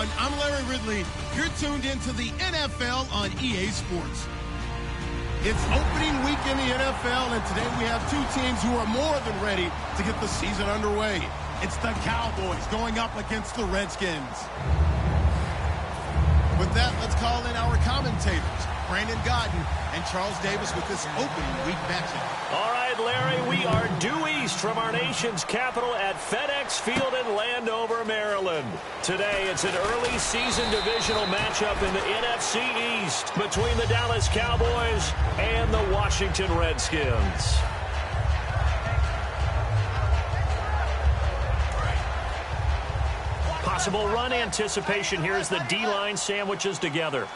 everyone. I'm Larry Ridley. You're tuned into the NFL on EA Sports. It's opening week in the NFL, and today we have two teams who are more than ready to get the season underway. It's the Cowboys going up against the Redskins. With that, let's call in our commentators, Brandon Godden and Charles Davis, with this opening week matchup. All right, Larry, we are due east from our nation's capital at FedEx Field in Landover, Maryland. Today, it's an early season divisional matchup in the NFC East between the Dallas Cowboys and the Washington Redskins. Possible run anticipation here as the D-line sandwiches together.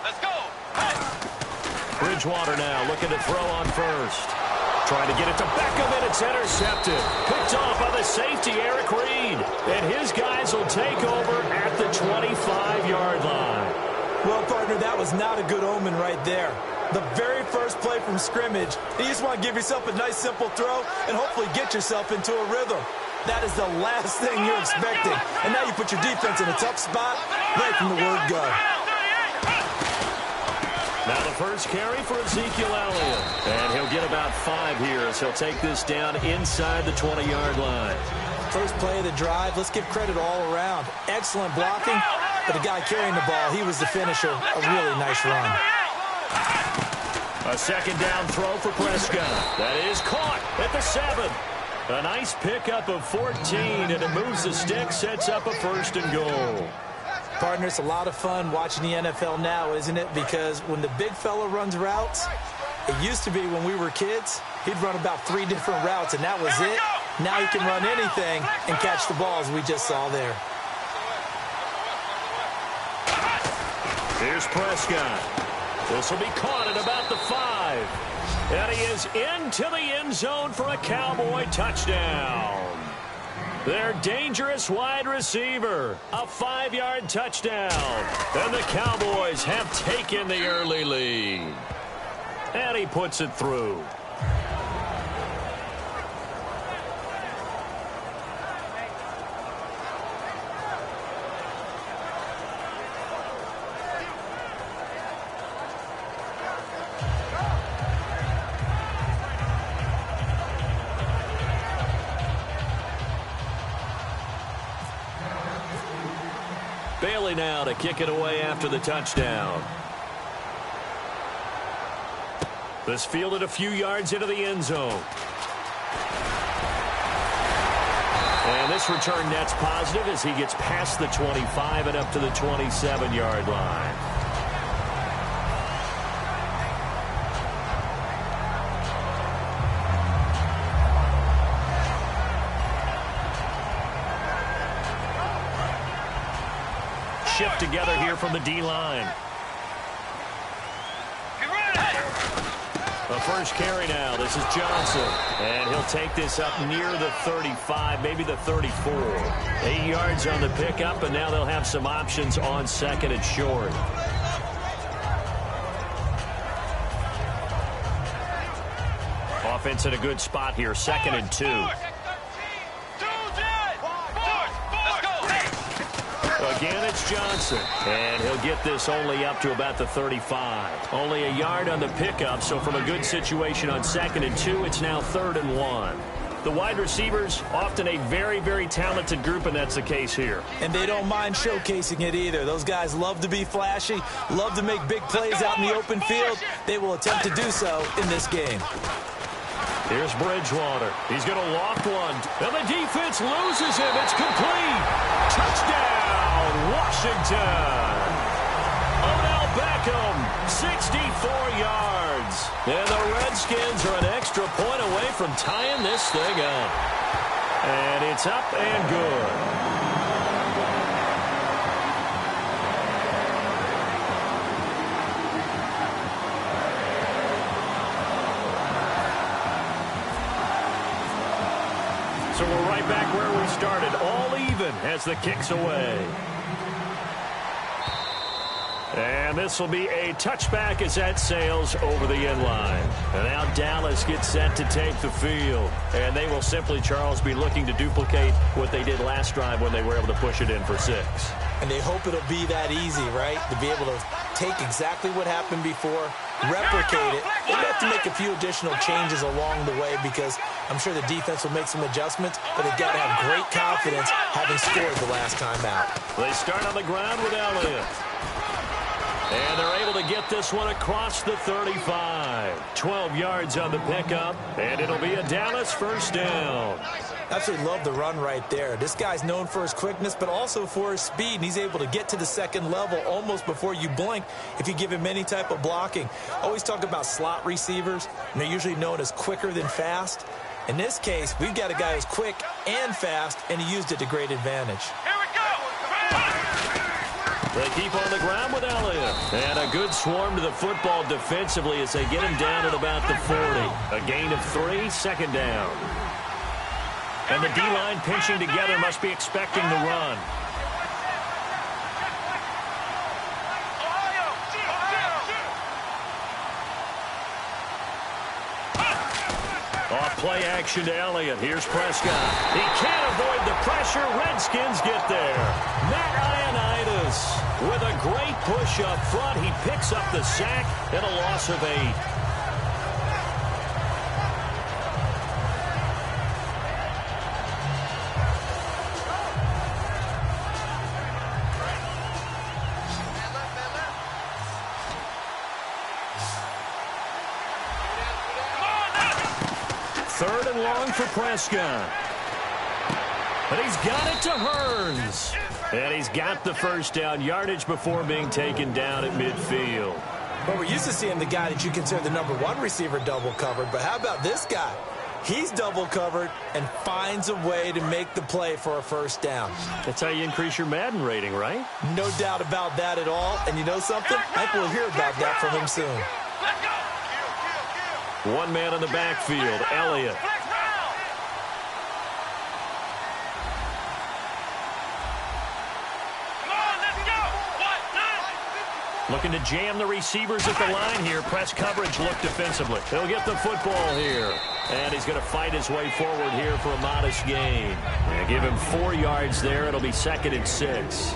Let's go. Hey. Bridgewater now looking to throw on first. Trying to get it to Beckham, and it's intercepted. Picked off by the safety, Eric Reed. And his guys will take over at the 25-yard line. Well, partner, that was not a good omen right there. The very first play from scrimmage, you just want to give yourself a nice, simple throw and hopefully get yourself into a rhythm. That is the last thing you're expecting. And now you put your defense in a tough spot right from the word go. Now the first carry for Ezekiel Elliott. And he'll get about 5 here as he'll take this down inside the 20-yard line. First play of the drive, let's give credit all around. Excellent blocking, but the guy carrying the ball, he was the finisher. A really nice run. A second down throw for Prescott. That is caught at the 7. A nice pickup of 14, and it moves the stick, sets up a 1st and goal. Partner, it's a lot of fun watching the NFL now, isn't it? Because when the big fella runs routes, it used to be when we were kids, he'd run about 3 different routes, and that was it. Now he can run anything and catch the balls we just saw there. Here's Prescott. This will be caught at about the 5. And he is into the end zone for a Cowboy touchdown. Their dangerous wide receiver. A 5-yard touchdown. And the Cowboys have taken the early lead. And he puts it through. Bailey now to kick it away after the touchdown. This fielded a few yards into the end zone. And this return net's positive as he gets past the 25 and up to the 27-yard line. Shift together here from the D-line. The first carry now. This is Johnson. And he'll take this up near the 35, maybe the 34. 8 yards on the pickup, and now they'll have some options on second and short. Offense in a good spot here, 2nd and 2. Again, it's Johnson, and he'll get this only up to about the 35. Only a yard on the pickup, so from a good situation on 2nd and 2, it's now 3rd and 1. The wide receivers, often a very, very talented group, and that's the case here. And they don't mind showcasing it either. Those guys love to be flashy, love to make big plays out in the open field. They will attempt to do so in this game. Here's Bridgewater. He's going to loft one, and the defense loses him. It's complete. Touchdown, Washington. Odell Beckham, 64 yards. And the Redskins are an extra point away from tying this thing up. And it's up and good. So we're right back where we started, all even as the kick's away. And this will be a touchback as that sails over the end line. And now Dallas gets set to take the field. And they will simply, Charles, be looking to duplicate what they did last drive when they were able to push it in for 6. And they hope it'll be that easy, right? To be able to take exactly what happened before, replicate it. They have to make a few additional changes along the way because I'm sure the defense will make some adjustments, but they've got to have great confidence having scored the last time out. They start on the ground with Elliott. And they're able to get this one across the 35. 12 yards on the pickup, and it'll be a Dallas first down. Absolutely love the run right there. This guy's known for his quickness, but also for his speed, and he's able to get to the second level almost before you blink if you give him any type of blocking. Always talk about slot receivers, and they're usually known as quicker than fast. In this case, we've got a guy who's quick and fast, and he used it to great advantage. They keep on the ground with Elliott. And a good swarm to the football defensively as they get him down at about the 40. A gain of 3, second down. And the D-line pinching together must be expecting the run. Off play action to Elliott. Here's Prescott. He can't avoid the pressure. Redskins get there. Matt Ioannidis with a great push up front. He picks up the sack and a loss of 8. Third and long for Prescott. And he's got it to Hearns. And he's got the first down, yardage before being taken down at midfield. Well, we're used to seeing the guy that you consider the #1 receiver double covered, but how about this guy? He's double covered and finds a way to make the play for a first down. That's how you increase your Madden rating, right? No doubt about that at all. And you know something? I think we'll hear about that from him soon. One man in the backfield, Elliott. Looking to jam the receivers at the line here. Press coverage look defensively. He'll get the football here. And he's going to fight his way forward here for a modest gain. And give him 4 yards there. It'll be 2nd and 6.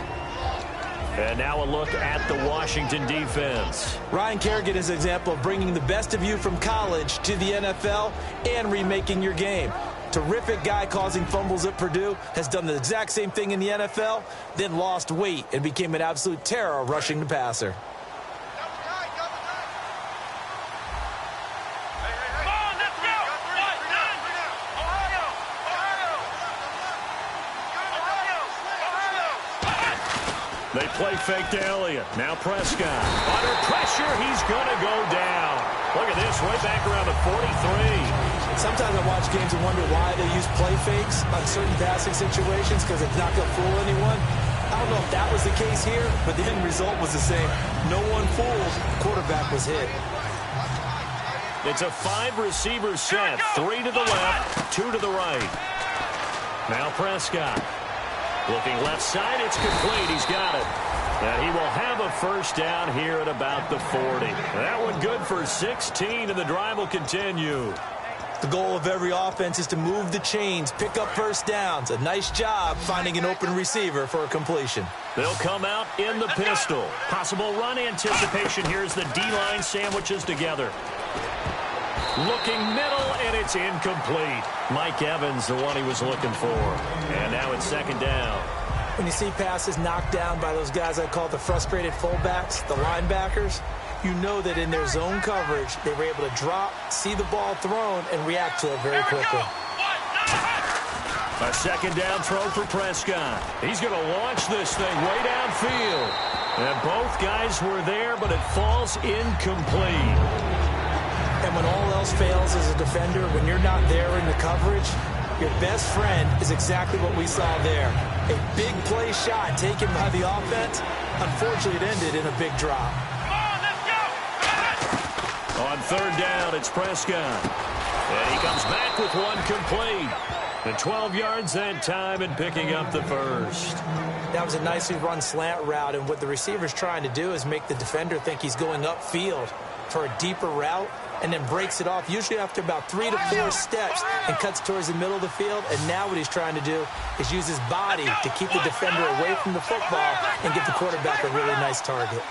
And now a look at the Washington defense. Ryan Kerrigan is an example of bringing the best of you from college to the NFL and remaking your game. Terrific guy causing fumbles at Purdue, has done the exact same thing in the NFL, then lost weight and became an absolute terror rushing the passer. They play fake to Elliott. Now Prescott. Under pressure, he's going to go down. Look at this, way back around the 43. Sometimes I watch games and wonder why they use play fakes on certain passing situations because it's not going to fool anyone. I don't know if that was the case here, but the end result was the same. No one fooled. The quarterback was hit. It's a 5-receiver set. 3 to the left, 2 to the right. Now Prescott. Looking left side, it's complete. He's got it. And he will have a first down here at about the 40. That one good for 16, and the drive will continue. The goal of every offense is to move the chains, pick up first downs. A nice job finding an open receiver for a completion. They'll come out in the pistol. Possible run anticipation. Here's the D-line sandwiches together. Looking middle, and it's incomplete. Mike Evans, the one he was looking for. And now it's 2nd down. When you see passes knocked down by those guys I call the frustrated fullbacks, the linebackers, you know that in their zone coverage, they were able to drop, see the ball thrown, and react to it very quickly. A 2nd down throw for Prescott. He's going to launch this thing way downfield. And both guys were there, but it falls incomplete. And when all else fails as a defender, when you're not there in the coverage, your best friend is exactly what we saw there. A big play shot taken by the offense. Unfortunately, it ended in a big drop. On 3rd down, it's Prescott. And he comes back with one complete. And 12 yards that time and picking up the first. That was a nicely run slant route, and what the receiver's trying to do is make the defender think he's going upfield for a deeper route, and then breaks it off, usually after about 3 to 4 steps, and cuts towards the middle of the field. And now what he's trying to do is use his body to keep the defender away from the football and give the quarterback a really nice target.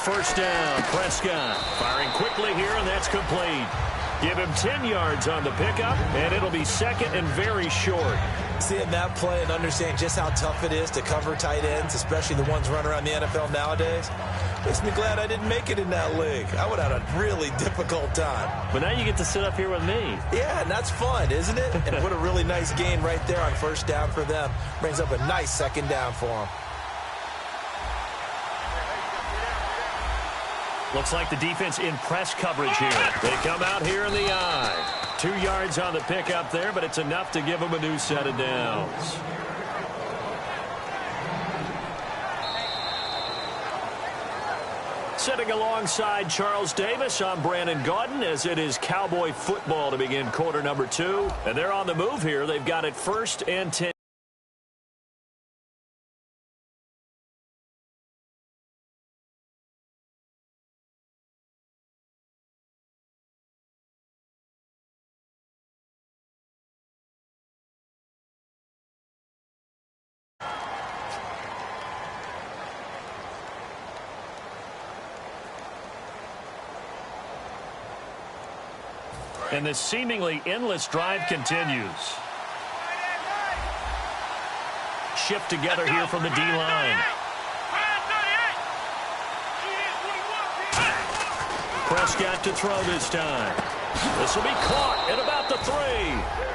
First down, Prescott. Firing quickly here, and that's complete. Give him 10 yards on the pickup, and it'll be second and very short. Seeing that play and understanding just how tough it is to cover tight ends, especially the ones running around the NFL nowadays, makes me glad I didn't make it in that league. I would have had a really difficult time. But now you get to sit up here with me. Yeah, and that's fun, isn't it? And what a really nice gain right there on first down for them. Brings up a nice second down for them. Looks like the defense in press coverage here. They come out here in the eye. 2 yards on the pickup there, but it's enough to give them a new set of downs. Sitting alongside Charles Davis, I'm Brandon Gaudin, as it is Cowboy football to begin quarter number 2. And they're on the move here. They've got it 1st and 10. And this seemingly endless drive continues. Shift together here from the D-line. Prescott to throw this time. This will be caught at about the 3.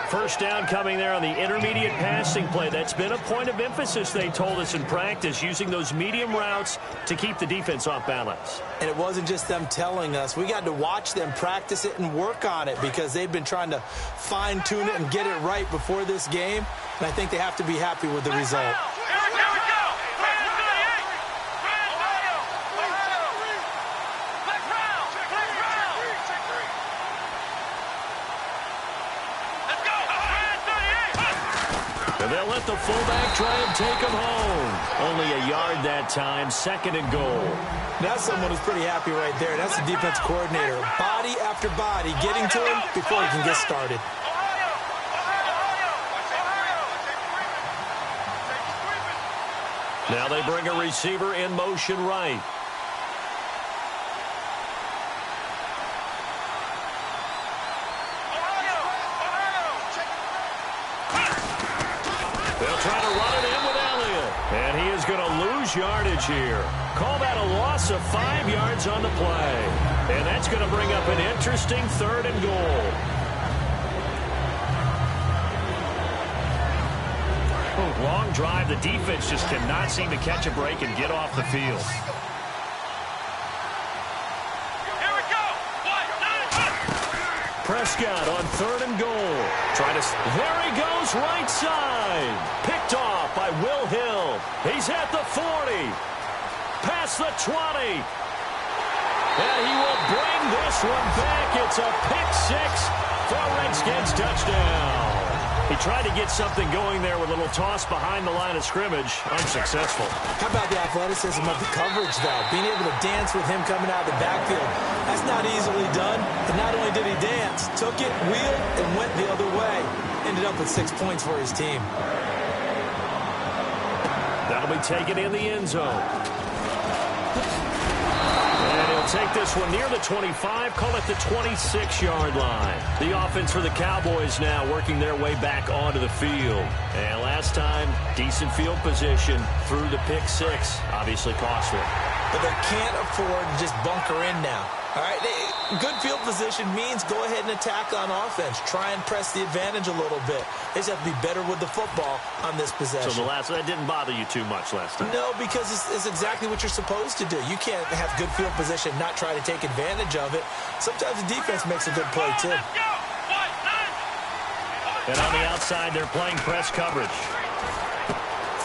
First down coming there on the intermediate passing play. That's been a point of emphasis, they told us in practice, using those medium routes to keep the defense off balance. And it wasn't just them telling us. We got to watch them practice it and work on it, because they've been trying to fine-tune it and get it right before this game. And I think they have to be happy with the result. They'll let the fullback try and take him home. Only a yard that time, 2nd and goal. That's someone who's pretty happy right there. That's the defense coordinator. Body after body, getting to him before he can get started. Now they bring a receiver in motion right. Trying to run it in with Elliott. And he is going to lose yardage here. Call that a loss of 5 yards on the play. And that's going to bring up an interesting 3rd and goal. Long drive. The defense just cannot seem to catch a break and get off the field. Prescott on 3rd and goal. There he goes, right side. Picked off by Will Hill. He's at the 40. Past the 20. And he will bring this one back. It's a pick 6 for a Redskins touchdown. He tried to get something going there with a little toss behind the line of scrimmage. Unsuccessful. How about the athleticism of the coverage, though? Being able to dance with him coming out of the backfield. That's not easily done. But not only did he dance, took it, wheeled, and went the other way. Ended up with 6 points for his team. That'll be taken in the end zone. And he'll take this one near the 25, call it the 26-yard line. The offense for the Cowboys now working their way back onto the field. And last time, decent field position through the pick 6. Obviously costly. But they can't afford to just bunker in now. All right, good field position means go ahead and attack on offense. Try and press the advantage a little bit. They just have to be better with the football on this possession. So that didn't bother you too much last time? No, because it's exactly what you're supposed to do. You can't have good field position, not try to take advantage of it. Sometimes the defense makes a good play, too. And on the outside, they're playing press coverage.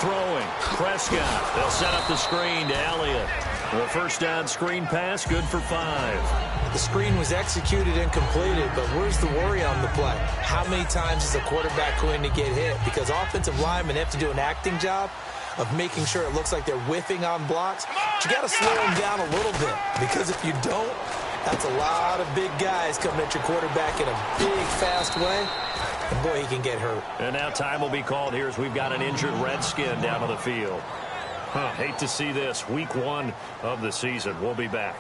Throwing, Prescott. They'll set up the screen to Elliott. The first down screen pass, good for 5. The screen was executed and completed, but where's the worry on the play? How many times is a quarterback going to get hit? Because offensive linemen have to do an acting job of making sure it looks like they're whiffing on blocks. But you got to slow them down a little bit, because if you don't, that's a lot of big guys coming at your quarterback in a big, fast way. And boy, he can get hurt. And now time will be called here as we've got an injured Redskin down on the field. Hate to see this. Week 1 of the season. We'll be back.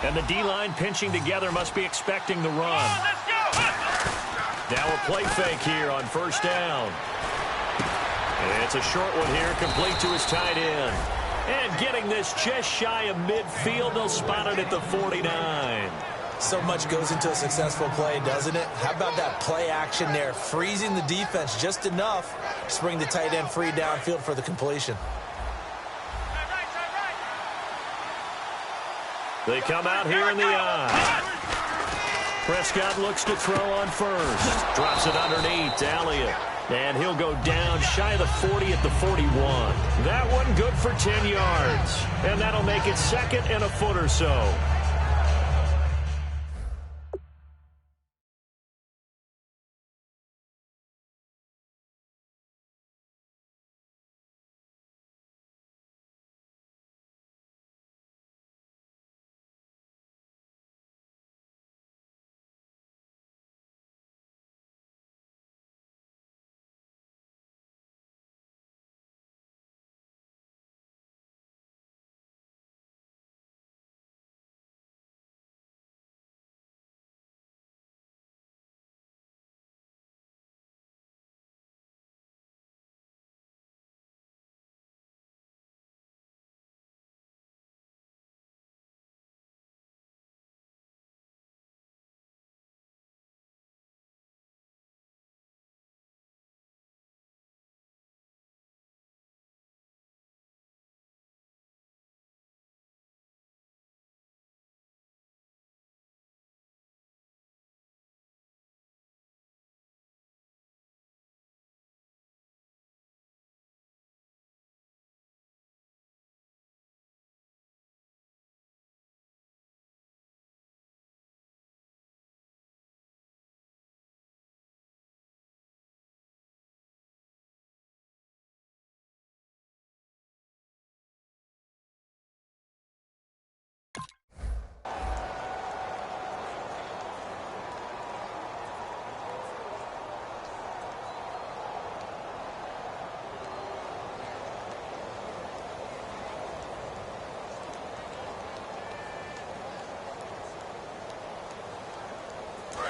And the D-line pinching together must be expecting the run. Now a play fake here on first down. And it's a short one here, complete to his tight end. And getting this just shy of midfield, they'll spot it at the 49. So much goes into a successful play, doesn't it? How about that play action there, freezing the defense just enough to bring the tight end free downfield for the completion. They come out here in the eye. Prescott looks to throw on first. Drops it underneath to Elliott. And he'll go down shy of the 40 at the 41. That one good for 10 yards. And that'll make it second and a foot or so.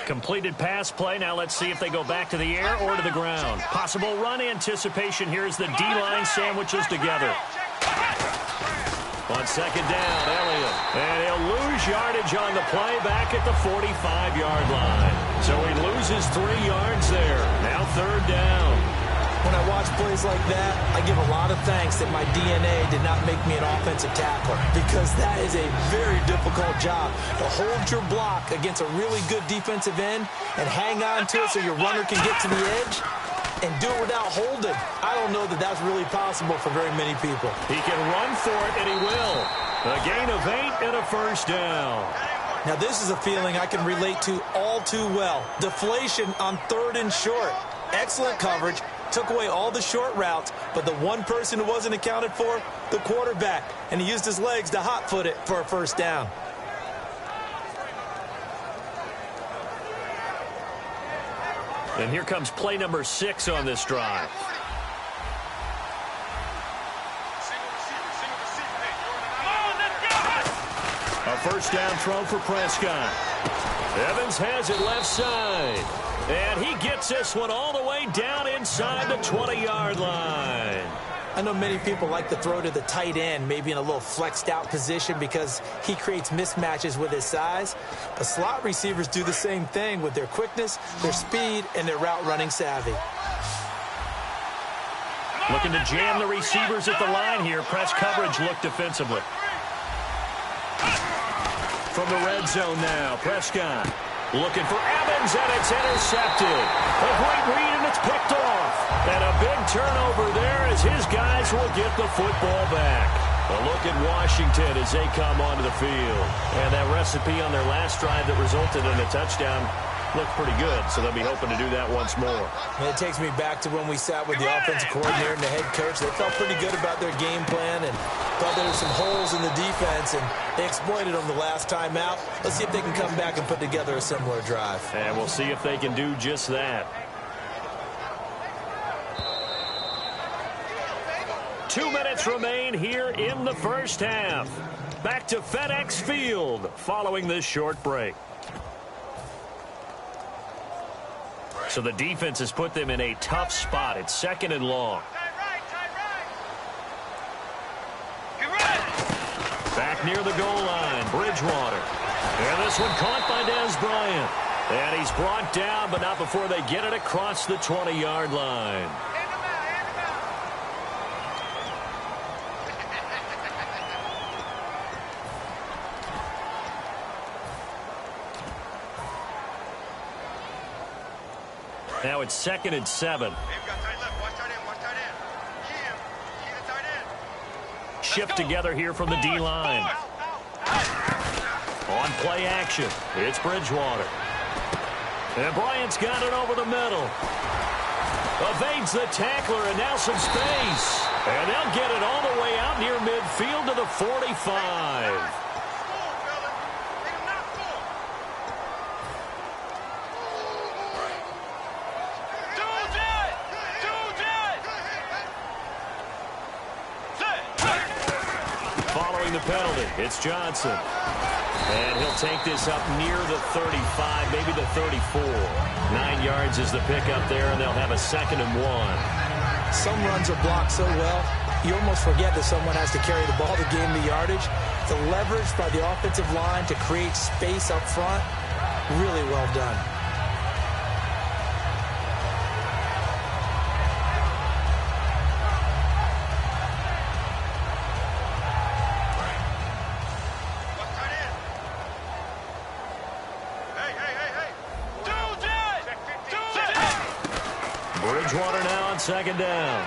Completed pass play. Now let's see if they go back to the air or to the ground. Possible run anticipation. Here's the D-line sandwiches together. On second down, Elliott. And he'll lose yardage on the play back at the 45-yard line. So he loses 3 yards there. Now third down. When I watch plays like that, I give a lot of thanks that my DNA did not make me an offensive tackle, because that is a very difficult job to hold your block against a really good defensive end and hang on to it so your runner can get to the edge and do it without holding. I don't know that that's really possible for very many people. He can run for it, and he will. A gain of 8 and a first down. Now, this is a feeling I can relate to all too well. Deflation on 3rd and short. Excellent coverage. Took away all the short routes, but the one person who wasn't accounted for, the quarterback, and he used his legs to hot-foot it for a first down. And here comes play number 6 on this drive. A first down throw for Prescott. Evans has it left side. And he gets this one all the way down inside the 20-yard line. I know many people like to throw to the tight end, maybe in a little flexed out position because he creates mismatches with his size. But slot receivers do the same thing with their quickness, their speed, and their route running savvy. Looking to jam the receivers at the line here. Press coverage look defensively. From the red zone now, Prescott. Looking for Evans, and it's intercepted. A great read, and it's picked off. And a big turnover there as his guys will get the football back. A look at Washington as they come onto the field. And that recipe on their last drive that resulted in a touchdown looked pretty good, so they'll be hoping to do that once more. And it takes me back to when we sat with the offensive coordinator and the head coach. They felt pretty good about their game plan and thought there were some holes in the defense, and they exploited them the last time out. Let's see if they can come back and put together a similar drive. And we'll see if they can do just that. 2 minutes remain here in the first half. Back to FedEx Field following this short break. So the defense has put them in a tough spot. It's 2nd and long. Back near the goal line, Bridgewater. And this one caught by Dez Bryant. And he's brought down, but not before they get it across the 20-yard line. Now it's 2nd and 7. Shift together here from the D-line. On play action, it's Bridgewater. And Bryant's got it over the middle. Evades the tackler, and now some space. And they'll get it all the way out near midfield to the 45. The penalty. It's Johnson. And he'll take this up near the 35, maybe the 34. 9 yards is the pickup there, and they'll have a 2nd and 1. Some runs are blocked so well, you almost forget that someone has to carry the ball to gain the yardage. The leverage by the offensive line to create space up front, really well done. Bridgewater now on 2nd down.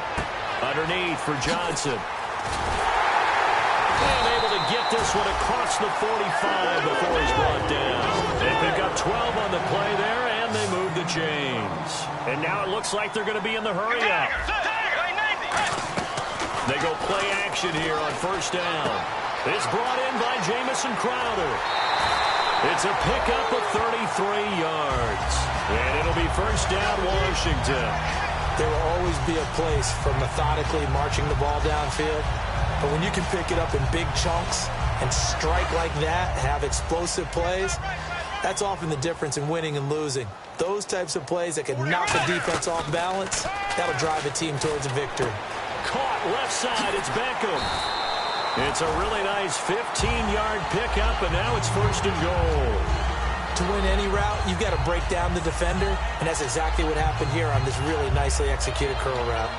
Underneath for Johnson. And able to get this one across the 45 before he's brought down. They pick up 12 on the play there, and they move the chains. And now it looks like they're going to be in the hurry-up. They go play action here on 1st down. It's brought in by Jamison Crowder. It's a pickup of 33 yards. And it'll be 1st down, Washington. There will always be a place for methodically marching the ball downfield. But when you can pick it up in big chunks and strike like that, have explosive plays, that's often the difference in winning and losing. Those types of plays that can knock a defense off balance, that'll drive a team towards a victory. Caught left side, it's Beckham. It's a really nice 15-yard pickup, and now it's 1st and goal. To win any route, you've got to break down the defender, and that's exactly what happened here on this really nicely executed curl route.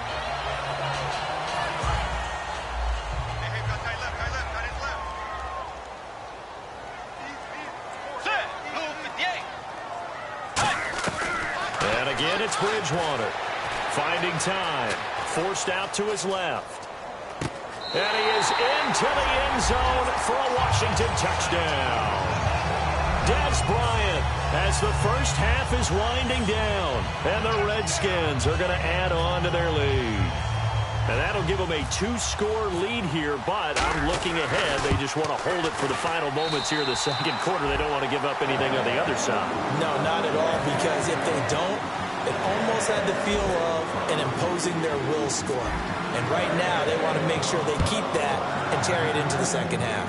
And again, it's Bridgewater. Finding time. Forced out to his left. And he is into the end zone for a Washington touchdown. Dez Bryant, as the first half is winding down, and the Redskins are going to add on to their lead. And that'll give them a 2-score lead here, but I'm looking ahead. They just want to hold it for the final moments here in the 2nd quarter. They don't want to give up anything on the other side. No, not at all, because if they don't, it almost had the feel of an imposing their will score. And right now, they want to make sure they keep that and carry it into the 2nd half.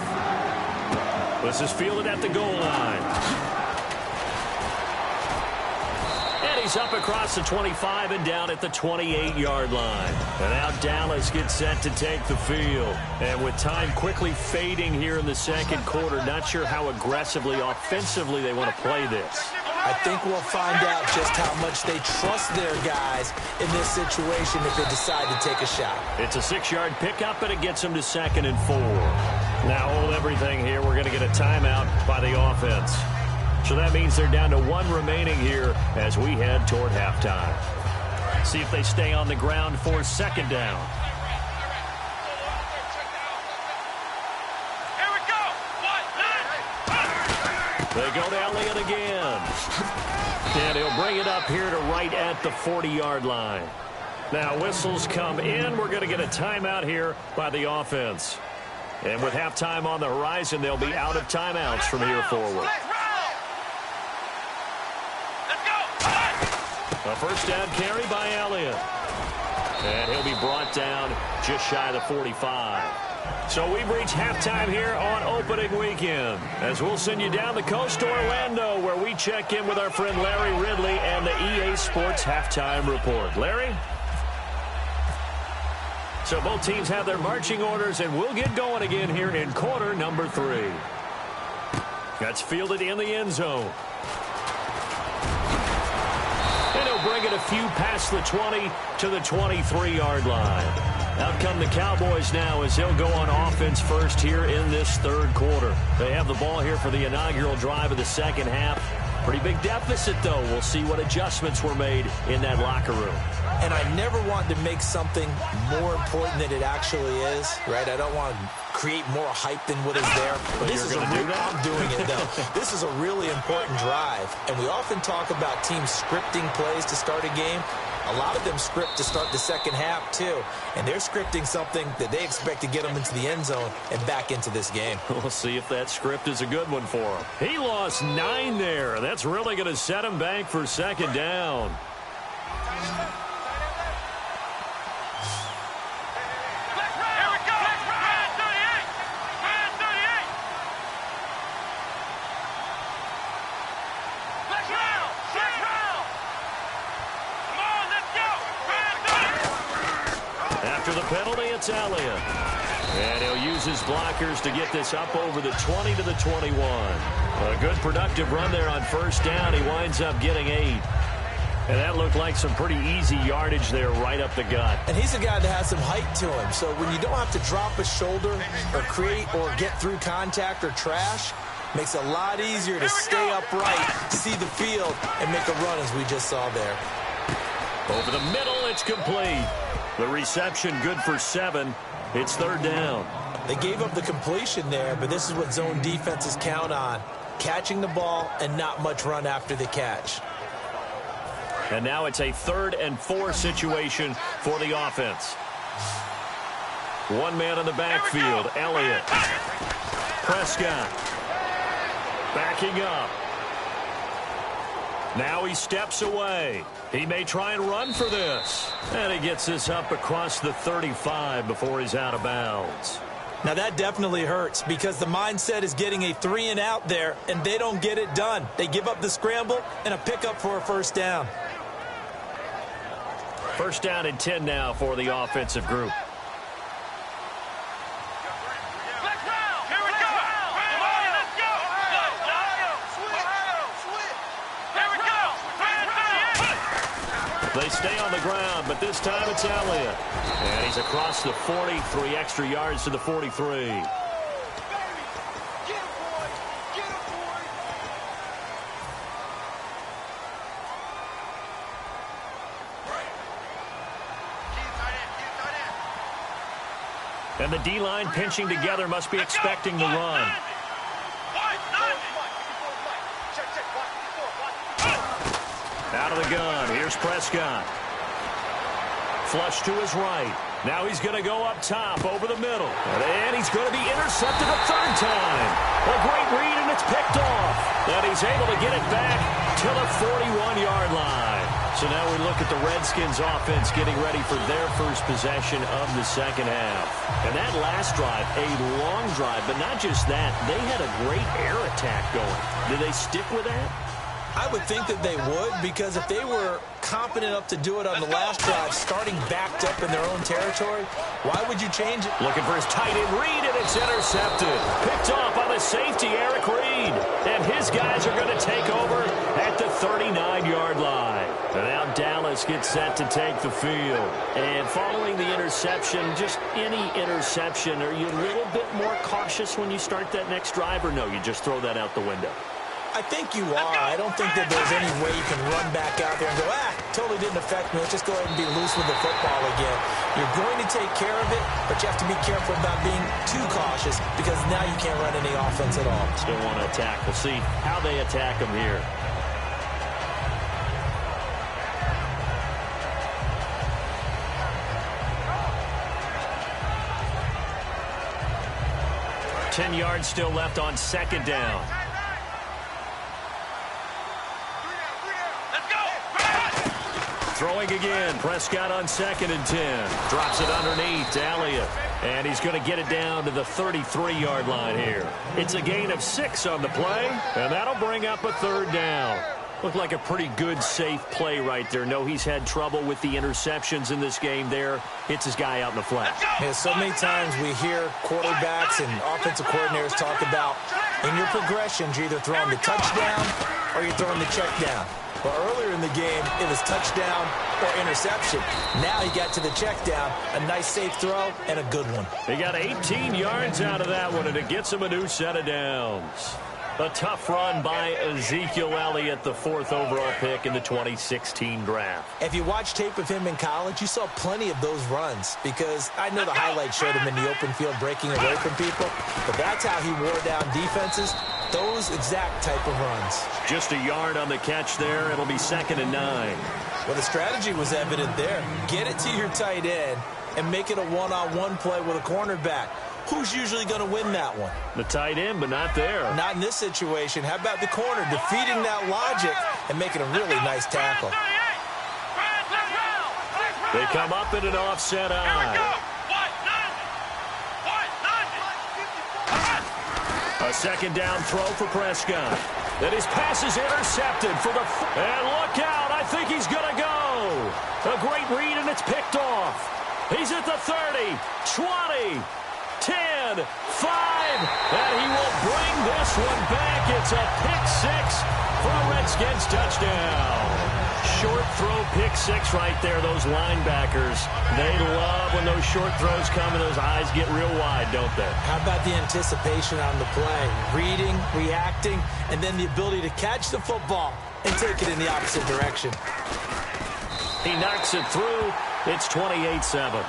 This is fielded at the goal line. And he's up across the 25 and down at the 28-yard line. And now Dallas gets set to take the field. And with time quickly fading here in the 2nd quarter, not sure how aggressively, offensively they want to play this. I think we'll find out just how much they trust their guys in this situation if they decide to take a shot. It's a 6-yard pickup, and it gets them to 2nd and 4. Now hold everything here. We're going to get a timeout by the offense. So that means they're down to 1 remaining here as we head toward halftime. See if they stay on the ground for second down. Here we go. They go to Elliott again. And he'll bring it up here to right at the 40-yard line. Now whistles come in. We're going to get a timeout here by the offense. And with halftime on the horizon, they'll be out of timeouts from here forward. A first down carry by Elliott. And he'll be brought down just shy of the 45. So we've reached halftime here on opening weekend, as we'll send you down the coast to Orlando, where we check in with our friend Larry Ridley and the EA Sports Halftime Report. Larry? So both teams have their marching orders, and we'll get going again here in quarter number 3. That's fielded in the end zone. And he'll bring it a few past the 20 to the 23-yard line. Out come the Cowboys now as they'll go on offense first here in this third quarter. They have the ball here for the inaugural drive of the second half. Pretty big deficit, though. We'll see what adjustments were made in that locker room. And I never want to make something more important than it actually is, right? I don't want to create more hype than what is there. But this is I'm doing it, though. This is a really important drive. And we often talk about teams scripting plays to start a game. A lot of them script to start the second half, too. And they're scripting something that they expect to get them into the end zone and back into this game. We'll see if that script is a good one for him. He lost 9 there. That's really going to set him back for second down. After the penalty, it's Elliott. And he'll use his blockers to get this up over the 20 to the 21. A good productive run there on first down. He winds up getting 8. And that looked like some pretty easy yardage there right up the gut. And he's a guy that has some height to him. So when you don't have to drop a shoulder or create or get through contact or trash, makes it a lot easier to stay upright, see the field, and make a run as we just saw there. Over the middle, it's complete. The reception good for 7. It's third down. They gave up the completion there, but this is what zone defenses count on. Catching the ball and not much run after the catch. And now it's a 3rd and 4 situation for the offense. One man in the backfield, Elliott. Prescott backing up. Now he steps away. He may try and run for this. And he gets this up across the 35 before he's out of bounds. Now that definitely hurts because the mindset is getting a 3 and out there, and they don't get it done. They give up the scramble and a pickup for a first down. First down and 10 now for the offensive group. They stay on the ground, but this time it's Elliott. And he's across the 40, 3 extra yards to the 43. And the D-line pinching together must be expecting the run. Out of the gun. Here's Prescott. Flush to his right. Now he's going to go up top over the middle. And he's going to be intercepted a 3rd time. A great read, and it's picked off. And he's able to get it back to the 41-yard line. So now we look at the Redskins offense getting ready for their first possession of the second half. And that last drive, a long drive, but not just that. They had a great air attack going. Did they stick with that? I would think that they would, because if they were confident enough to do it on the last drive, starting backed up in their own territory, why would you change it? Looking for his tight end read, and it's intercepted. Picked off by the safety, Eric Reed. And his guys are going to take over at the 39-yard line. And now Dallas gets set to take the field. And following the interception, just any interception, are you a little bit more cautious when you start that next drive, or no, you just throw that out the window? I think you are. I don't think that there's any way you can run back out there and go, totally didn't affect me. Let's just go ahead and be loose with the football again. You're going to take care of it, but you have to be careful about being too cautious because now you can't run any offense at all. Still want to attack. We'll see how they attack them here. Ten yards still left on second down. Throwing again. Prescott on 2nd and 10. Drops it underneath to Elliott. And he's going to get it down to the 33-yard line here. It's a gain of 6 on the play, and that'll bring up a 3rd down. Looked like a pretty good, safe play right there. No, he's had trouble with the interceptions in this game there. Hits his guy out in the flat. Yeah, so many times we hear quarterbacks and offensive coordinators talk about in your progressions, you're either throwing the touchdown or you're throwing the check down. Well, earlier in the game, it was touchdown or interception. Now he got to the check down, a nice safe throw, and a good one. He got 18 yards out of that one, and it gets him a new set of downs. A tough run by Ezekiel Elliott, the 4th overall pick in the 2016 draft. If you watch tape of him in college, you saw plenty of those runs because I know the highlights showed him in the open field breaking away from people, but that's how he wore down defenses, those exact type of runs. Just a yard on the catch there. It'll be 2nd and 9. Well, the strategy was evident there. Get it to your tight end and make it a one-on-one play with a cornerback. Who's usually going to win that one? The tight end, but not there. Not in this situation. How about the corner defeating that logic and making a really nice tackle? They come up in an offset eye. A 2nd down throw for Prescott. Then his pass is intercepted for the... And look out, I think he's going to go. A great read, and it's picked off. He's at the 30, 20, 10, 5, and he will bring this one back. It's a pick-6 for a Redskins touchdown. Short throw pick-6 right there. Those linebackers, they love when those short throws come and those eyes get real wide, don't they? How about the anticipation on the play? Reading, reacting, and then the ability to catch the football and take it in the opposite direction. He knocks it through. It's 28-7.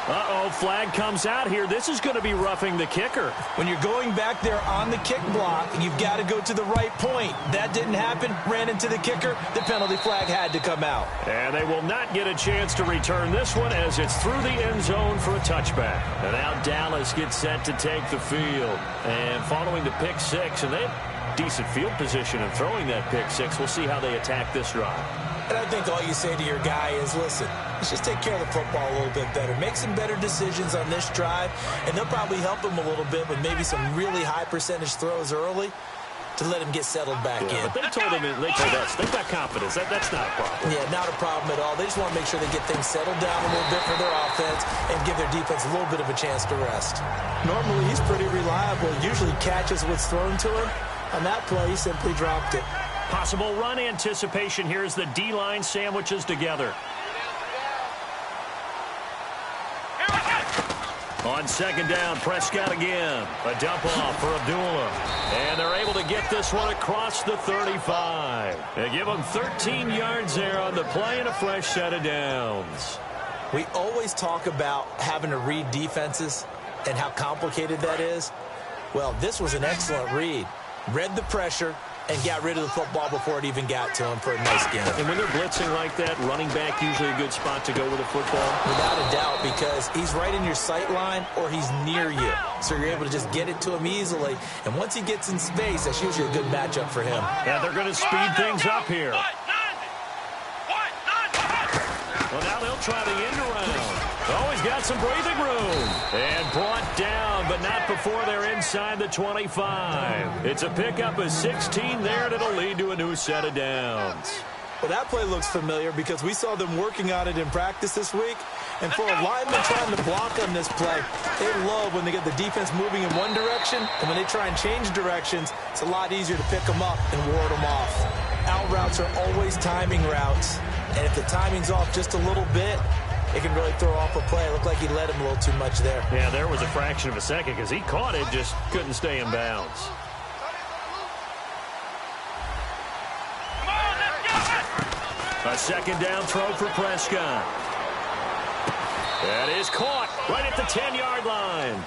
Uh-oh, flag comes out here. This is going to be roughing the kicker. When you're going back there on the kick block, you've got to go to the right point. That didn't happen. Ran into the kicker. The penalty flag had to come out. And they will not get a chance to return this one as it's through the end zone for a touchback. And now Dallas gets set to take the field. And following the pick-6, and they have decent field position in throwing that pick-6. We'll see how they attack this drive. And I think all you say to your guy is, listen, let's just take care of the football a little bit better. Make some better decisions on this drive, and they'll probably help him a little bit with maybe some really high percentage throws early to let him get settled back in. But they told us, they've got confidence. That's not a problem. Yeah, not a problem at all. They just want to make sure they get things settled down a little bit for their offense and give their defense a little bit of a chance to rest. Normally, he's pretty reliable. Usually catches what's thrown to him. On that play, he simply dropped it. Possible run anticipation here as the D-line sandwiches together. On 2nd down, Prescott again. A dump off for Abdullah. And they're able to get this one across the 35. They give them 13 yards there on the play and a fresh set of downs. We always talk about having to read defenses and how complicated that is. Well, this was an excellent read. Read the pressure and got rid of the football before it even got to him for a nice game. And when they're blitzing like that, running back usually a good spot to go with a football? Without a doubt, because he's right in your sight line or he's near you. So you're able to just get it to him easily. And once he gets in space, that's usually a good matchup for him. Yeah, they're going to speed things up here. Well, now they'll try the end around. Oh, he's got some breathing room. And brought down, but not before they're inside the 25. It's a pickup of 16 there, and it'll lead to a new set of downs. Well, that play looks familiar because we saw them working on it in practice this week. And for a lineman trying to block on this play, they love when they get the defense moving in one direction. And when they try and change directions, it's a lot easier to pick them up and ward them off. Out routes are always timing routes. And if the timing's off just a little bit, it can really throw off a play. It looked like he led him a little too much there. Yeah, there was a fraction of a second because he caught it, just couldn't stay in bounds. A second down throw for Prescott. That is caught right at the 10-yard line.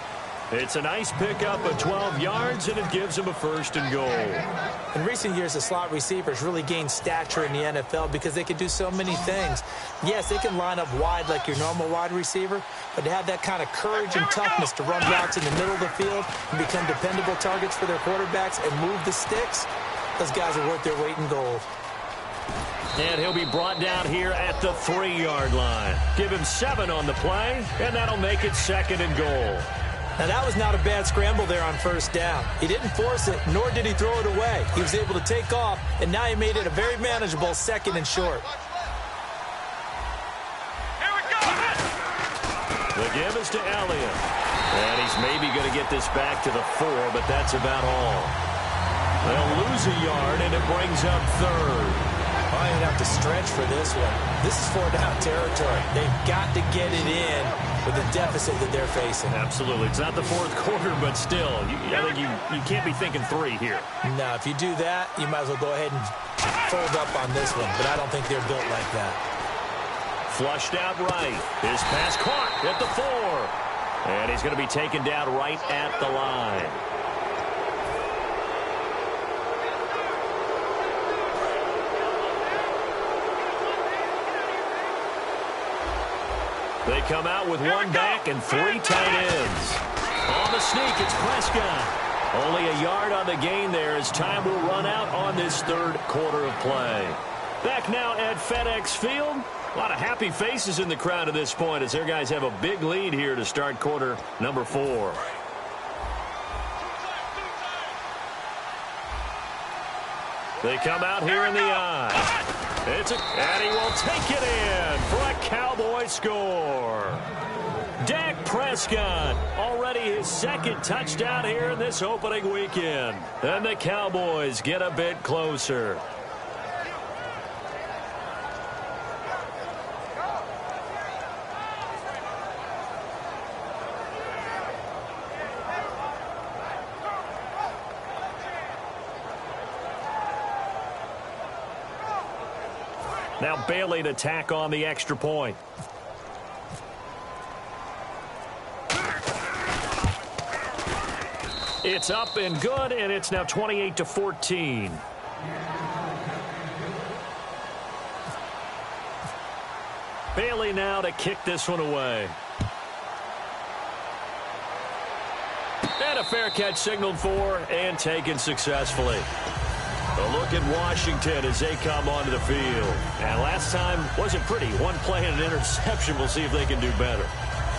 It's a nice pickup of 12 yards, and it gives him a 1st and goal. In recent years, the slot receivers really gained stature in the NFL because they can do so many things. Yes, they can line up wide like your normal wide receiver, but to have that kind of courage and toughness to run routes in the middle of the field and become dependable targets for their quarterbacks and move the sticks, those guys are worth their weight in gold. And he'll be brought down here at the 3-yard line. Give him 7 on the play, and that'll make it 2nd and goal. Now, that was not a bad scramble there on 1st down. He didn't force it, nor did he throw it away. He was able to take off, and now he made it a very manageable 2nd and short. Here we go. The give is to Elliott. And he's maybe going to get this back to the 4, but that's about all. They'll lose a yard, and it brings up 3rd. Oh, you'd have to stretch for this one. This is 4-down territory. They've got to get it in with the deficit that they're facing. Absolutely. It's not the 4th quarter, but still, I think you can't be thinking 3 here. No, if you do that, you might as well go ahead and fold up on this one, but I don't think they're built like that. Flushed out right. His pass caught at the 4. And he's going to be taken down right at the line. They come out with 1 back and 3 tight ends. On the sneak, it's Prescott. Only a yard on the gain there as time will run out on this 3rd quarter of play. Back now at FedEx Field. A lot of happy faces in the crowd at this point as their guys have a big lead here to start quarter number 4. They come out here in the eye. And he will take it in for a Cowboy score. Dak Prescott, already his 2nd touchdown here in this opening weekend. And the Cowboys get a bit closer. Now Bailey to tack on the extra point. It's up and good, and it's now 28-14. Bailey now to kick this one away. And a fair catch signaled for and taken successfully. A look at Washington as they come onto the field. And last time wasn't pretty. 1 play and an interception. We'll see if they can do better.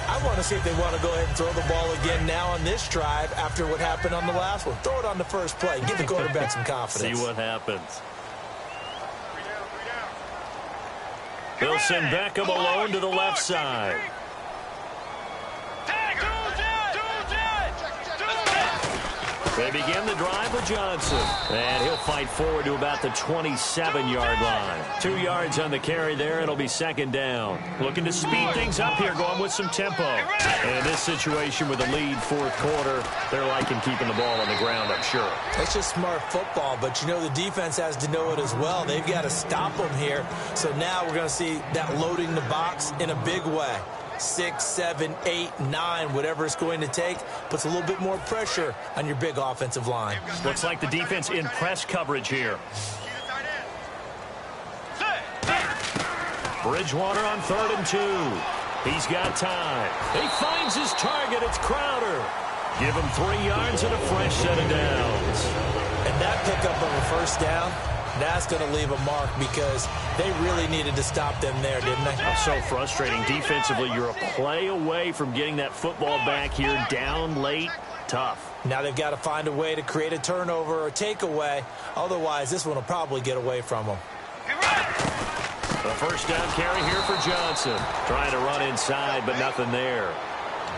I want to see if they want to go ahead and throw the ball again now on this drive after what happened on the last one. Throw it on the first play. Give the quarterback some confidence. See what happens. They'll send Beckham alone to the left side. They begin the drive with Johnson. And he'll fight forward to about the 27-yard line. 2 yards on the carry there. It'll be 2nd down. Looking to speed things up here, going with some tempo. And in this situation with a lead 4th quarter, they're liking keeping the ball on the ground, I'm sure. It's just smart football, but you know the defense has to know it as well. They've got to stop them here. So now we're going to see that loading the box in a big way. 6, 7, 8, 9, whatever it's going to take, puts a little bit more pressure on your big offensive line. Looks like the defense in press coverage here. Bridgewater on 3rd and 2. He's got time. He finds his target. It's Crowder. Give him 3 yards and a fresh set of downs. And that pickup of a 1st down, that's going to leave a mark because they really needed to stop them there, didn't they? That's so frustrating. Defensively, you're a play away from getting that football back here down late. Tough. Now they've got to find a way to create a turnover or takeaway. Otherwise, this one will probably get away from them. The 1st down carry here for Johnson. Trying to run inside, but nothing there.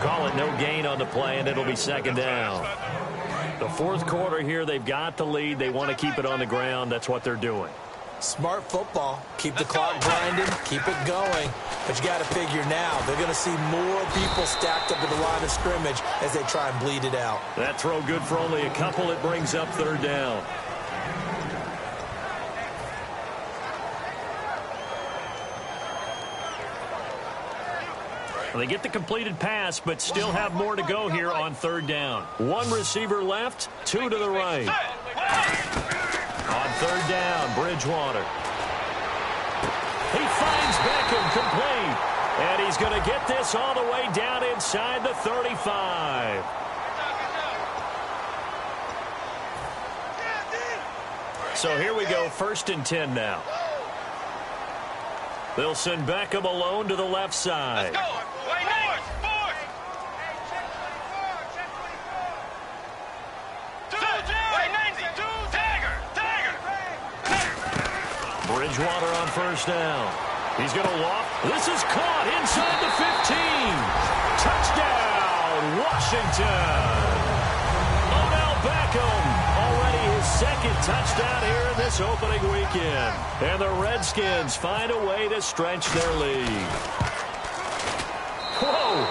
Call it no gain on the play, and it'll be 2nd down. The 4th quarter here, they've got the lead. They want to keep it on the ground. That's what they're doing. Smart football. Keep the clock grinding. Keep it going. But you got to figure now, they're going to see more people stacked up at the line of scrimmage as they try and bleed it out. That throw good for only a couple. It brings up 3rd down. They get the completed pass, but still have more to go here on third down. One receiver left, two to the right. On third down, Bridgewater. He finds Beckham complete. And he's going to get this all the way down inside the 35. So here we go, 1st and 10 now. They'll send Beckham alone to the left side. Let's go. Bridgewater on 1st down. He's going to loft. This is caught inside the 15. Touchdown, Washington. Odell Beckham, already his 2nd touchdown here in this opening weekend. And the Redskins find a way to stretch their lead. Whoa,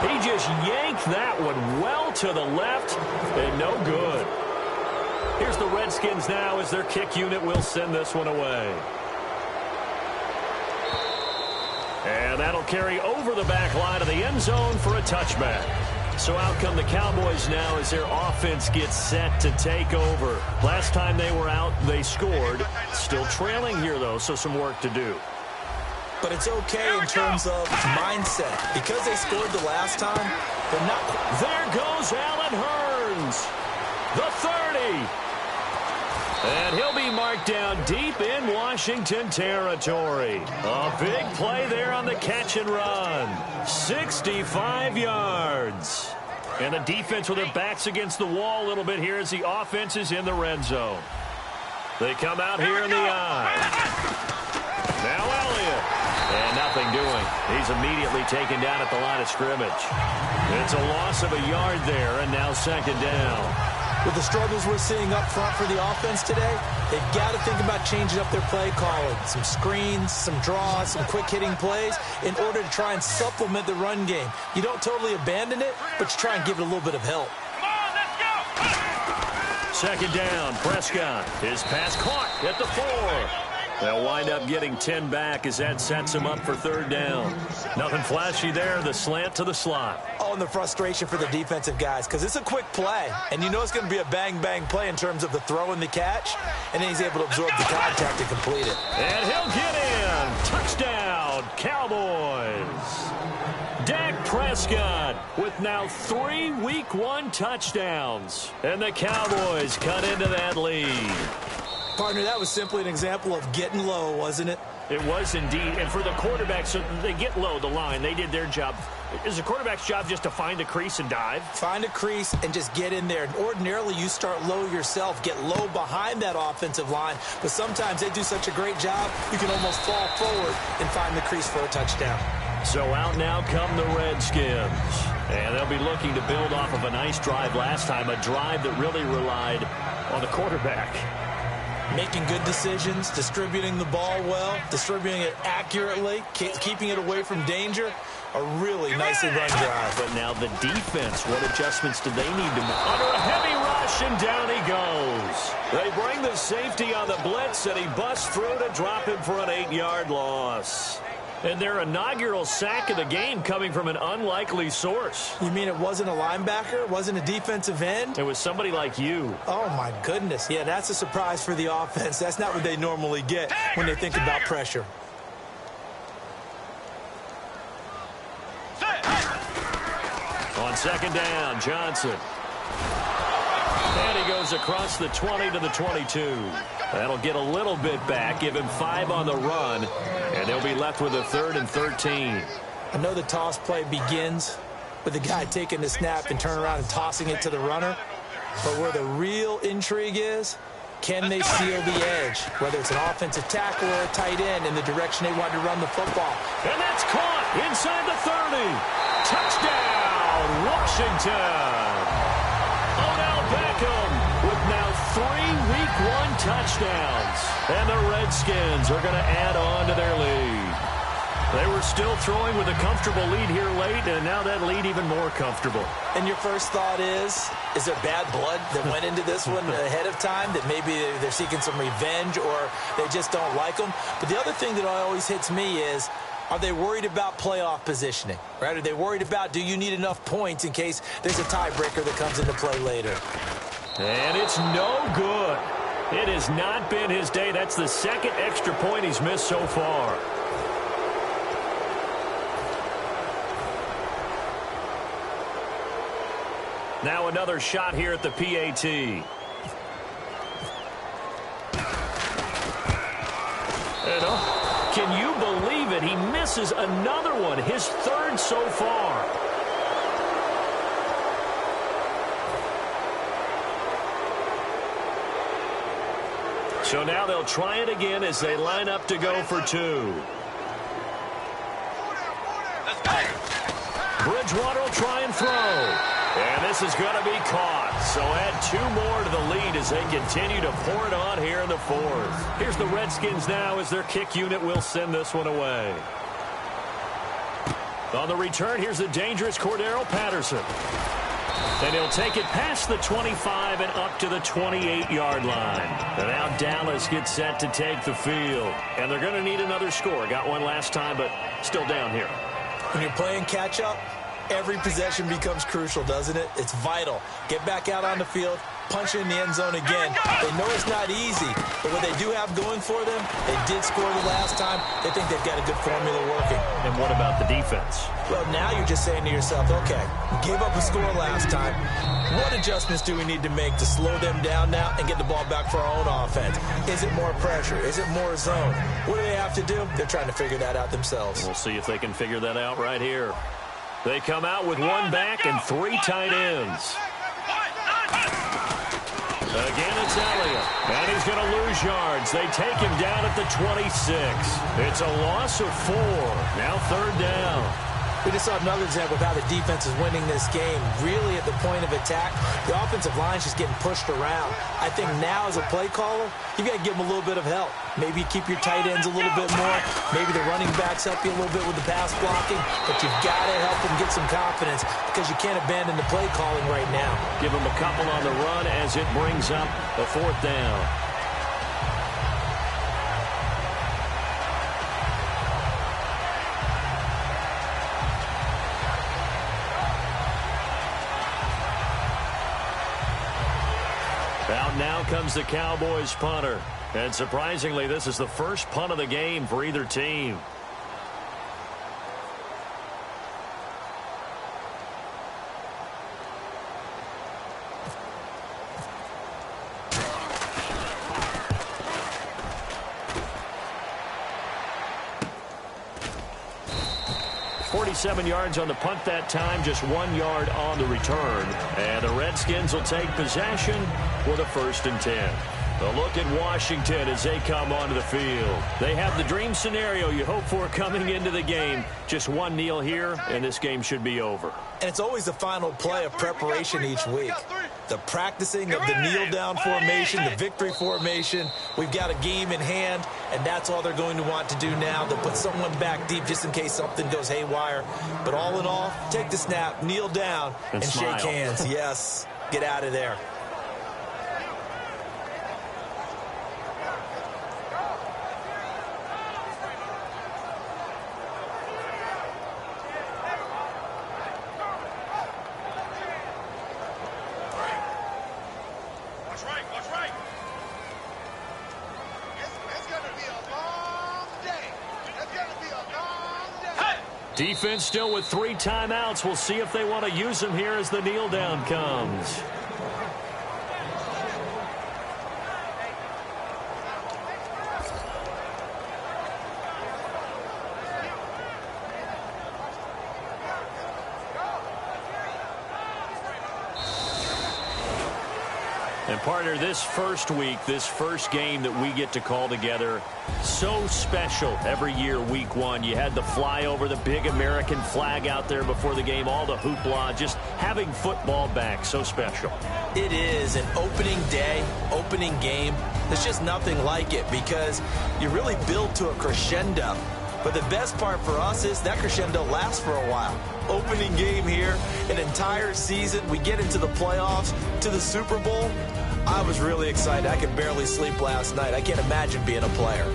he just yanked that one well to the left and no good. Here's the Redskins now as their kick unit will send this one away. And that'll carry over the back line of the end zone for a touchback. So out come the Cowboys now as their offense gets set to take over. Last time they were out, they scored. Still trailing here, though, so some work to do. But it's okay in terms of mindset. Because they scored the last time, they're not... There goes Allen Hurns. The 30. And he'll be marked down deep in Washington territory. A big play there on the catch and run. 65 yards. And the defense with their backs against the wall a little bit here as the offense is in the red zone. They come out here in the eye. Now Elliott. And nothing doing. He's immediately taken down at the line of scrimmage. It's a loss of a yard there, and now 2nd down. With the struggles we're seeing up front for the offense today, they've got to think about changing up their play calling. Some screens, some draws, some quick-hitting plays in order to try and supplement the run game. You don't totally abandon it, but you try and give it a little bit of help. Come on, let's go. 2nd down, Prescott. His pass caught at the 4. They'll wind up getting 10 back as that sets him up for 3rd down. Nothing flashy there, the slant to the slot. Oh, and the frustration for the defensive guys, because it's a quick play, and you know it's going to be a bang-bang play in terms of the throw and the catch, and then he's able to absorb the contact and complete it. And he'll get in. Touchdown, Cowboys. Dak Prescott with now 3 Week 1 touchdowns. And the Cowboys cut into that lead. Partner, that was simply an example of getting low, wasn't it? It was indeed. And for the quarterbacks, so they get low the line. They did their job. Is the quarterback's job just to find a crease and dive? Find a crease and just get in there. And ordinarily, you start low yourself, get low behind that offensive line. But sometimes they do such a great job, you can almost fall forward and find the crease for a touchdown. So out now come the Redskins. And they'll be looking to build off of a nice drive last time, a drive that really relied on the quarterback. Making good decisions, distributing the ball well, distributing it accurately, keeping it away from danger. A really nicely run drive. But now the defense, what adjustments do they need to make? Under a heavy rush, and down he goes. They bring the safety on the blitz, and he busts through to drop him for an 8-yard loss. And their inaugural sack of the game coming from an unlikely source. You mean it wasn't a linebacker? It wasn't a defensive end? It was somebody like you. Oh, my goodness. Yeah, that's a surprise for the offense. That's not what they normally get when they think about pressure. On 2nd down, Johnson. And he goes across the 20 to the 22. That'll get a little bit back, give him 5 on the run, and they'll be left with a 3rd and 13. I know the toss play begins with the guy taking the snap and turning around and tossing it to the runner, but where the real intrigue is, can they seal the edge, whether it's an offensive tackle or a tight end in the direction they want to run the football. And that's caught inside the 30. Touchdown, Washington. Odell Beckham with now 3 Week 1 touchdowns. And the Redskins are going to add on to their lead. They were still throwing with a comfortable lead here late, and now that lead even more comfortable. And your first thought is there bad blood that went into this one ahead of time, that maybe they're seeking some revenge or they just don't like them? But the other thing that always hits me is, are they worried about playoff positioning, right? Are they worried about, do you need enough points in case there's a tiebreaker that comes into play later? And it's no good. It has not been his day. That's the second extra point he's missed so far. Now another shot here at the PAT. And can you believe it? He misses another one, his third so far. So now they'll try it again as they line up to go for two. Bridgewater will try and throw. And this is going to be caught. So add two more to the lead as they continue to pour it on here in the fourth. Here's the Redskins now as their kick unit will send this one away. On the return, here's the dangerous Cordero Patterson. And he'll take it past the 25 and up to the 28-yard line. And now Dallas gets set to take the field. And they're going to need another score. Got one last time, but still down here. When you're playing catch-up, every possession becomes crucial, doesn't it? It's vital. Get back out on the field, punch in the end zone again. They know it's not easy, but what they do have going for them, they did score the last time. They think they've got a good formula working. And what about the defense? Well, now you're just saying to yourself, okay, we gave up a score last time. What adjustments do we need to make to slow them down now and get the ball back for our own offense? Is it more pressure? Is it more zone? What do they have to do? They're trying to figure that out themselves. We'll see if they can figure that out right here. They come out with one back and three tight ends. Again, it's Elliott. And he's going to lose yards. They take him down at the 26. It's a loss of 4. Now third down. We just saw another example of how the defense is winning this game. Really at the point of attack, the offensive line is just getting pushed around. I think now as a play caller, you've got to give them a little bit of help. Maybe keep your tight ends a little bit more. Maybe the running backs help you a little bit with the pass blocking. But you've got to help them get some confidence because you can't abandon the play calling right now. Give them a couple on the run as it brings up a fourth down. Out now comes the Cowboys punter. And surprisingly, this is the first punt of the game for either team. .47 yards on the punt that time, just 1 yard on the return. And the Redskins will take possession with a 1st and 10. A look at Washington as they come onto the field. They have the dream scenario you hope for coming into the game. Just one kneel here, and this game should be over. And it's always the final play of preparation each week. The practicing of the kneel-down formation, the victory formation. We've got a game in hand, and that's all they're going to want to do now. They'll put someone back deep just in case something goes haywire. But all in all, take the snap, kneel down, and shake hands. Yes, get out of there. Defense still with 3 timeouts. We'll see if they want to use them here as the kneel down comes. And partner, this first week, this first game that we get to call together, so special every year, week 1. You had the flyover, the big American flag out there before the game, all the hoopla, just having football back, so special. It is an opening day, opening game. There's just nothing like it because you really build to a crescendo. But the best part for us is that crescendo lasts for a while. Opening game here, an entire season, we get into the playoffs, to the Super Bowl. I was really excited. I could barely sleep last night. I can't imagine being a player.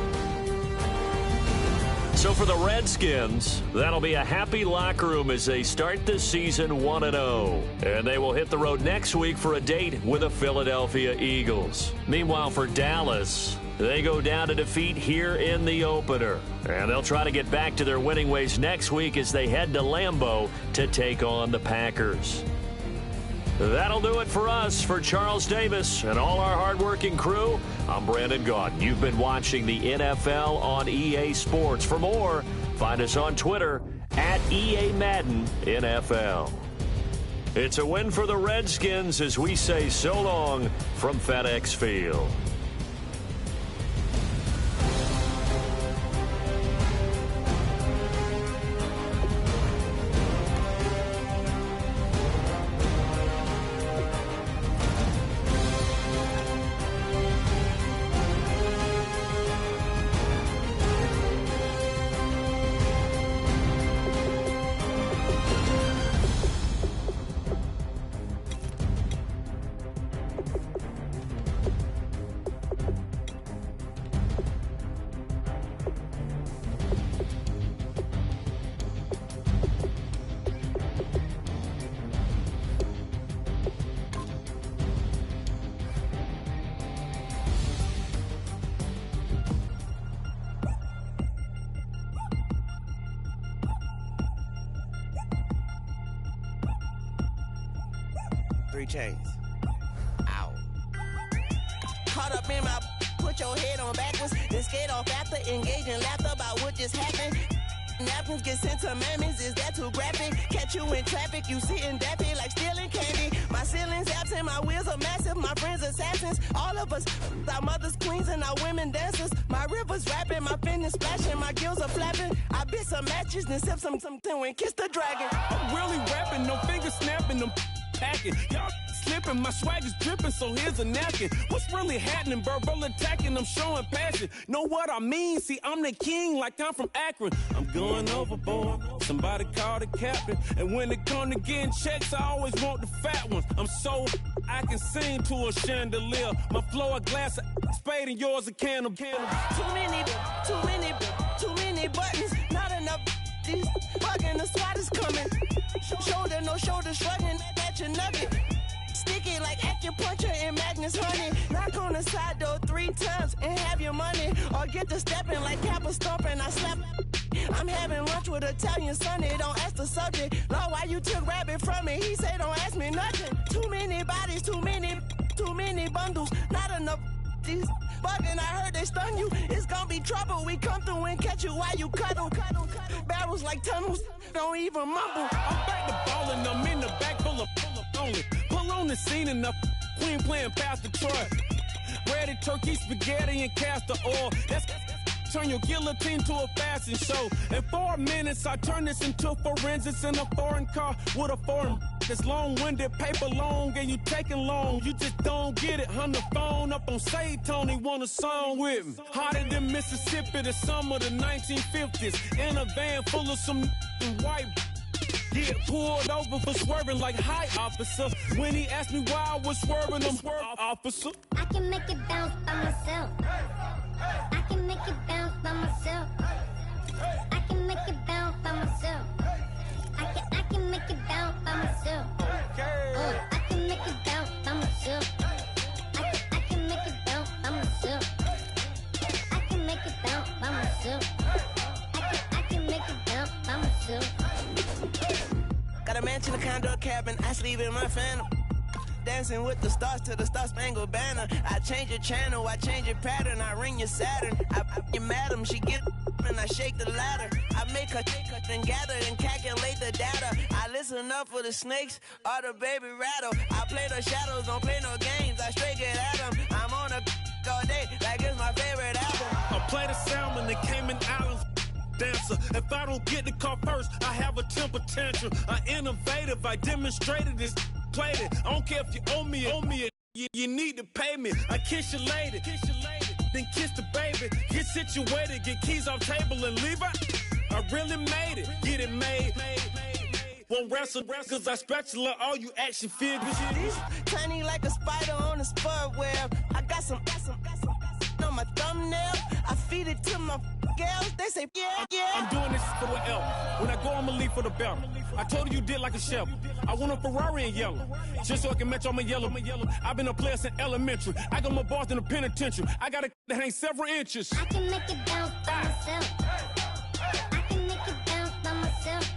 So for the Redskins, that'll be a happy locker room as they start this season 1-0. And they will hit the road next week for a date with the Philadelphia Eagles. Meanwhile, for Dallas, they go down to defeat here in the opener. And they'll try to get back to their winning ways next week as they head to Lambeau to take on the Packers. That'll do it for us. For Charles Davis and all our hardworking crew, I'm Brandon Gaudin. You've been watching the NFL on EA Sports. For more, find us on Twitter at EA Madden NFL. It's a win for the Redskins as we say so long from FedEx Field. Chains. Ow. Caught up in my, put your head on backwards, then skate off after, engage in laughter about what just happened. Napkins get sent to mammies, is that too graphic? Catch you in traffic, you sitting daffy like stealing candy. My ceiling's absent, my wheels are massive, my friends assassins. All of us, our mothers queens and our women dancers. My rivers rapping, my finish splashing, my gills are flapping. I bit some matches, then sip something and kiss the dragon. I'm really rapping, no fingers snapping, them packing. Y'all slipping, my swag is dripping, so here's a napkin. What's really happening? Verbal attacking, I'm showing passion. Know what I mean? See, I'm the king like I'm from Akron. I'm going overboard. Somebody call the captain. And when it come to getting checks, I always want the fat ones. I'm so I can sing to a chandelier. My flow a glass of spade and yours a can of Too many buttons. Not enough. These bugging, the SWAT is coming. Shoulder, no shoulder shrugging at your nugget. Sticky like acupuncture and Magnus honey. Knock on the side door 3 times and have your money. Or get to stepping like Kappa stomping. I slap. I'm having lunch with Italian Sonny. Don't ask the subject. Lord, why you took rabbit from me? He said don't ask me nothing. Too many bodies, too many bundles. Not enough. These bugging, I heard they stun you. It's gonna be trouble. We come through and catch you while you cuddle. Barrels like tunnels. Don't even mumble. I'm back to ballin', I'm in the back full of only. Pull on the scene enough. Queen playing Pastor Troy. Ready turkey, spaghetti, and castor oil. That's turn your guillotine to a fashion show. In 4 minutes, I turn this into forensics in a foreign car with a foreign. It's long-winded, paper long, and you taking long. You just don't get it. On the phone up on Say Tony, want a song with me. Hotter than Mississippi, the summer of the 1950s. In a van full of some white. Get pulled over for swerving like hi, officer. When he asked me why I was swerving, I'm officer. I can make it bounce by myself. I can make it bounce by myself. I can make it bounce by myself. I can make it bounce by myself. I can make it bounce by myself. I can make it bounce by myself. I can make it bounce by myself. I can make it bounce by myself. Got a mansion, a condo, a cabin. I sleep in my phantom. Dancing with the stars to the Star-Spangled Banner. I change your channel, I change your pattern. I ring your Saturn. I your madam, she get and I shake the ladder. I make her take her and gather and calculate the data. I listen up for the snakes or the baby rattle. I play the shadows, don't play no games. I straight get at them. I'm on a all day like it's my favorite album. I play the salmon, the Cayman Islands. Dancer. If I don't get the car first, I have a temper tantrum. I innovative, I demonstrated this, played it. I don't care if you owe me it. You need to pay me. I kiss you lady. then kiss the baby. Get situated, get keys off table and leave her. I really made it, get it made. Won't wrestle, cause I spatula all you action figures. Tiny like a spider on a spud web. I got some on my thumbnail. I feed it to my girls. They say, yeah. I'm doing this for the L. When I go, I'ma leave for the belt. I told you did like a shovel. I want a Ferrari in yellow, just so I can match all my yellow. I've been a player since elementary. I got more bars than a penitentiary. I got a that hang several inches. I can make it bounce by myself. I can make it bounce by myself.